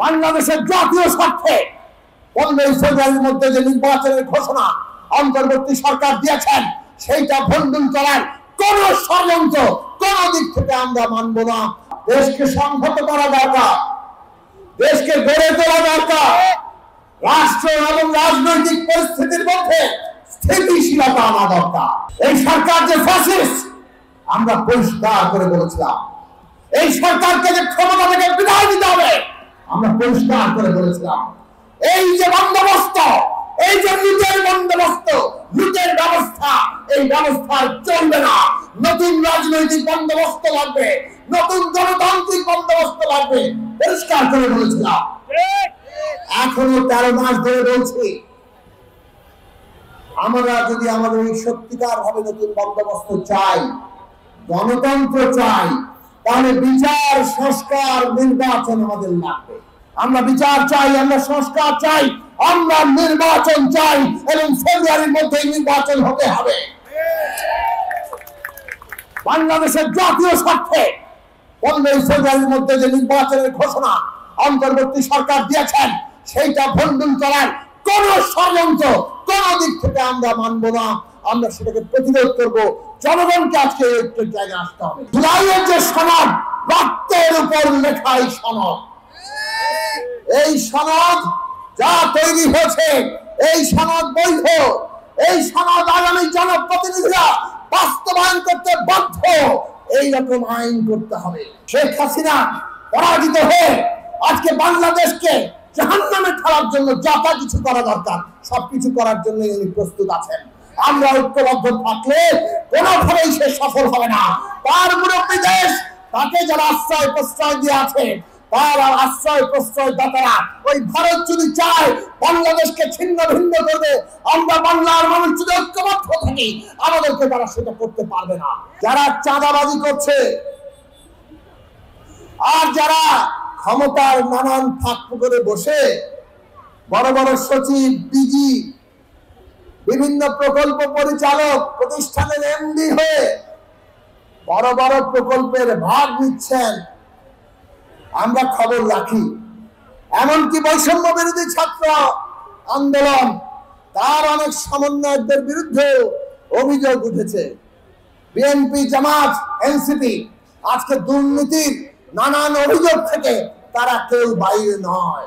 বাংলাদেশের জাতীয় স্বার্থে 15 ফেব্রুয়ারির মধ্যে যে নির্বাচনের ঘোষণা অন্তর্বর্তী সরকার দিয়েছেন সেইটা ভণ্ডুল করার কোন ষড়যন্ত্র কোন দিক থেকে আমরা মানব না। দেশকে সংহত করা দরকার, দেশকে গড়ে তোলা দরকার, রাষ্ট্র এবং রাজনৈতিক পরিস্থিতির মধ্যে স্থিতিশীলতা আনা দরকার। এই সরকার যে ফ্যাসিস্ট আমরা পরিষ্কার করে বলেছিলাম, এই সরকারকে যে ক্ষমতা থেকে বিদায় দিতে হবে আমরা পরিষ্কার করে বলেছিলাম। এই যে বন্দোবস্ত, এই যে লুটের বন্দোবস্ত, লুটের ব্যবস্থা, এই ব্যবস্থা চলবে না। নতুন রাজনৈতিক বন্দোবস্ত লাগবে, নতুন গণতান্ত্রিক বন্দোবস্ত লাগবে, পরিষ্কার করে বলেছিলাম। এখনো 13 মাস ধরে বলছি, আমরা যদি আমাদের এই সত্যিকার ভাবে নতুন বন্দোবস্ত চাই, গণতন্ত্র চাই, তাহলে বিচার, সংস্কার, নির্বাচন আমাদের লাগবে। আমরা বিচার চাই, আমরা সংস্কার চাই, আমরা নির্বাচন চাই এবং ফেব্রুয়ারির মধ্যে নির্বাচন হতে হবে। বাংলাদেশের জাতীয় স্বার্থে 15 ফেব্রুয়ারির মধ্যে যে নির্বাচনের ঘোষণা অন্তর্বর্তী সরকার দিয়েছেন সেইটা ভণ্ডুল করার কোন ষড়যন্ত্র কোন দিক থেকে আমরা মানব না। আমরা সেটাকে প্রতিরোধ করব। জনগণকে আজকে একটা জায়গায় আসতে হবে। জুলাইয়ের যে সনদ, রক্তের উপর লেখা এই সনদ, এই সনদ যা তৈরি হয়েছে, এই সনদ বৈধ, এই সনদ আগামী জনপ্রতিনিধিরা বাস্তবায়ন করতে বাধ্য। এইরকম আইন করতে হবে। শেখ হাসিনা পরাজিত হয়ে আজকে বাংলাদেশকে জাহান্নামে ঠেলার জন্য যা কিছু করা দরকার সবকিছু করার জন্য উনি প্রস্তুত আছেন। আমরা ঐক্যবদ্ধ থাকলে কোনোভাবেই সে সফল হবে না। তার মুরব্বী দেশ, তাকে যারা আশ্রয় প্রশ্রয় দিয়ে আছে, তারা আশ্রয় প্রশ্রয় দাতারা ওই ভারত যদি চায় বাংলাদেশকে ছিন্ন ভিন্ন করবে, আমরা বাংলার মানুষ যদি ঐক্যবদ্ধ থাকি আমাদেরকে তারা সেটা করতে পারবে না। যারা চাঁদাবাজি করছে আর যারা ক্ষমতার নানান ফাঁক করে বসে বড় বড় সচিব, ডিজি, বিভিন্ন প্রকল্প পরিচালক, প্রতিষ্ঠানের এমডি হয়ে বড় বড় প্রকল্পের ভাগ নিচ্ছেন, আমরা খবর রাখি। এমনকি বৈষম্য বিরোধী ছাত্র আন্দোলন, তার অনেক সমন্বয়কদের বিরুদ্ধে অভিযোগ উঠেছে। বিএনপি, জামাত, এনসিপি আজকে দুর্নীতির নানান অভিযোগ থেকে তারা কেউ বাইরে নয়।